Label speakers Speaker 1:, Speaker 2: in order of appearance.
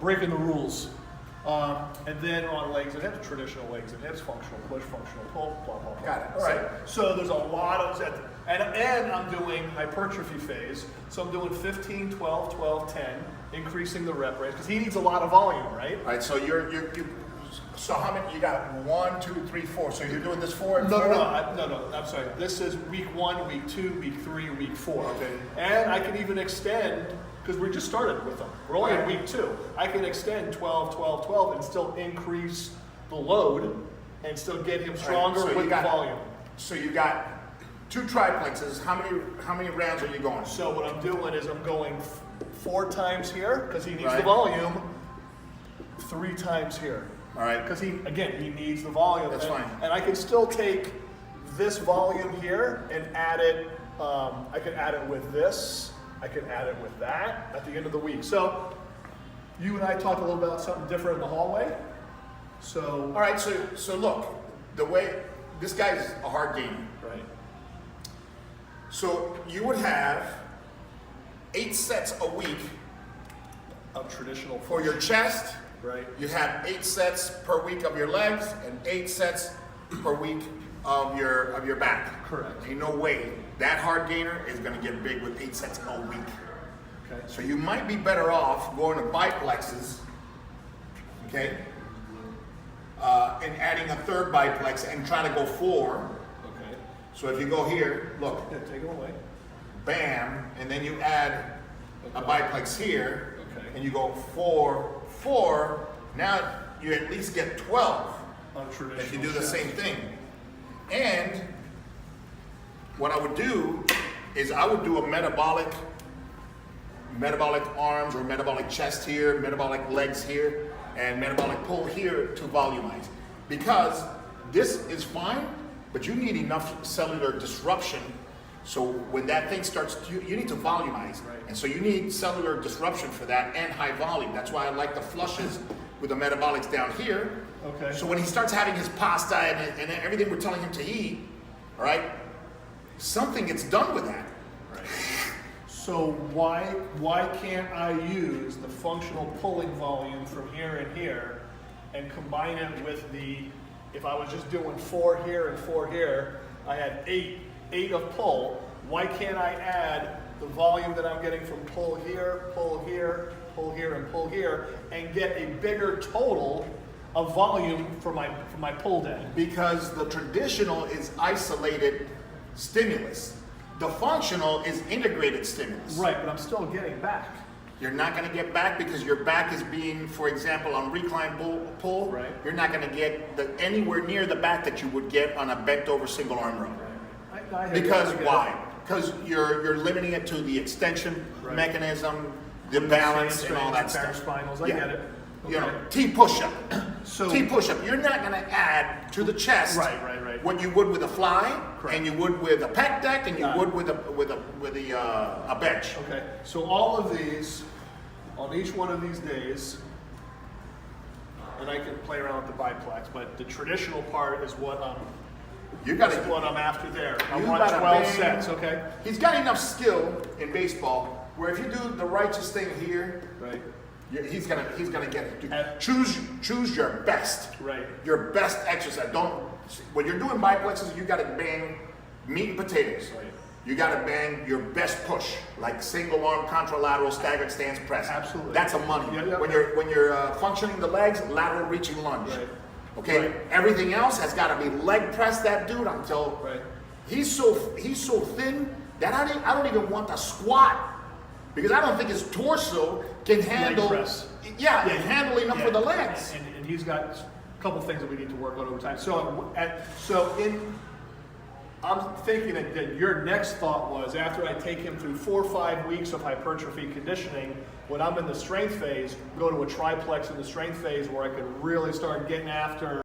Speaker 1: breaking the rules. And then on legs and hips, traditional legs and hips, functional push, functional pull, blah, blah, blah.
Speaker 2: Got it. All right.
Speaker 1: So there's a lot of, and I'm doing hypertrophy phase. So I'm doing 15, 12, 12, 10, increasing the rep range, because he needs a lot of volume, right?
Speaker 2: All right, so so how many, you got 1, 2, 3, 4, so you're doing this 4 and
Speaker 1: No,
Speaker 2: 4?
Speaker 1: no, I'm sorry. This is week 1, week 2, week 3, week 4.
Speaker 2: Okay.
Speaker 1: And I can even extend, because we just started with them. We're only in week 2. I can extend 12, 12, 12 and still increase the load and still get him stronger
Speaker 2: so
Speaker 1: with the volume.
Speaker 2: So you got 2 triplexes. How many rounds are you going?
Speaker 1: So what I'm doing is I'm going 4 times here, because he needs the
Speaker 2: Right.
Speaker 1: volume, 3 times here.
Speaker 2: All right.
Speaker 1: Because he needs the volume.
Speaker 2: That's fine.
Speaker 1: And I can still take this volume here and add it, I can add it with this, I can add it with that at the end of the week. So you and I talked a little about something different in the hallway. So,
Speaker 2: All right, so look, the way, this guy's a hard gainer.
Speaker 1: right,
Speaker 2: So you would have 8 sets a week
Speaker 1: of traditional
Speaker 2: for your chest.
Speaker 1: right?
Speaker 2: You have 8 sets per week of your legs and 8 sets per week of your back.
Speaker 1: Correct.
Speaker 2: Ain't no way that hard gainer is gonna get big with 8 sets a week.
Speaker 1: Okay.
Speaker 2: So you might be better off going to biplexes, okay? And adding a 3rd biplex and trying to go 4.
Speaker 1: Okay.
Speaker 2: So if you go here, look,
Speaker 1: Yeah, take it away.
Speaker 2: bam, and then you add a biplex here,
Speaker 1: Okay.
Speaker 2: and you go 4, 4, now you at least get 12
Speaker 1: On traditional
Speaker 2: if you do the
Speaker 1: chest.
Speaker 2: same thing. And what I would do is I would do a metabolic arms or metabolic chest here, metabolic legs here, and metabolic pull here to volumize. Because this is fine, but you need enough cellular disruption. So when that thing starts, you need to volumize.
Speaker 1: Right.
Speaker 2: And so you need cellular disruption for that and high volume. That's why I like the flushes with the metabolics down here.
Speaker 1: Okay.
Speaker 2: So when he starts having his pasta and everything we're telling him to eat, all right, something gets done with that.
Speaker 1: Right. So why can't I use the functional pulling volume from here and here and combine it with if I was just doing 4 here and 4 here, I had 8 of pull. Why can't I add the volume that I'm getting from pull here, pull here, pull here, and pull here, and get a bigger total of volume for my pull day?
Speaker 2: Because the traditional is isolated stimulus. The functional is integrated stimulus.
Speaker 1: Right, but I'm still getting back.
Speaker 2: You're not going to get back because your back is being, for example, on recline pull,
Speaker 1: Right.
Speaker 2: you're not going to get anywhere near the back that you would get on a bent over single arm row.
Speaker 1: I hear you.
Speaker 2: Because
Speaker 1: I get it.
Speaker 2: why? Because you're limiting it to the extension
Speaker 1: Right.
Speaker 2: mechanism, the balance, and all that stuff.
Speaker 1: Paraspinals, I get it.
Speaker 2: You know,
Speaker 1: Okay.
Speaker 2: T push-up.
Speaker 1: So-
Speaker 2: T push-up. You're not going to add to the chest
Speaker 1: Right.
Speaker 2: what you would with a fly,
Speaker 1: Correct.
Speaker 2: and you would with a pec deck, and you
Speaker 1: Got it.
Speaker 2: would with a bench.
Speaker 1: Okay, so all of these, on each one of these days, and I can play around with the biplex, but the traditional part is what
Speaker 2: You got
Speaker 1: is what
Speaker 2: to.
Speaker 1: I'm after there. I
Speaker 2: You
Speaker 1: want
Speaker 2: gotta
Speaker 1: 12
Speaker 2: bang.
Speaker 1: sets, okay?
Speaker 2: He's got enough skill in baseball where if you do the righteous thing here,
Speaker 1: Right,
Speaker 2: he's gonna get it.
Speaker 1: And-
Speaker 2: Choose your best.
Speaker 1: right.
Speaker 2: Your best exercise. When you're doing biplexes, you gotta bang meat and potatoes.
Speaker 1: Right.
Speaker 2: You gotta bang your best push, like single arm contralateral staggered stance press.
Speaker 1: Absolutely.
Speaker 2: That's a money.
Speaker 1: Yeah.
Speaker 2: When you're functioning the legs, lateral reaching lunge.
Speaker 1: Right.
Speaker 2: Okay.
Speaker 1: Right.
Speaker 2: Everything else has got to be leg press that dude until
Speaker 1: Right.
Speaker 2: he's so thin that I don't even want to squat because I don't think his torso can handle.
Speaker 1: press.
Speaker 2: Yeah, can handle enough for the legs.
Speaker 1: And he's got a couple things that we need to work on over time. I'm thinking that your next thought was after I take him through 4 or 5 weeks of hypertrophy conditioning, when I'm in the strength phase, go to a triplex in the strength phase where I could really start getting after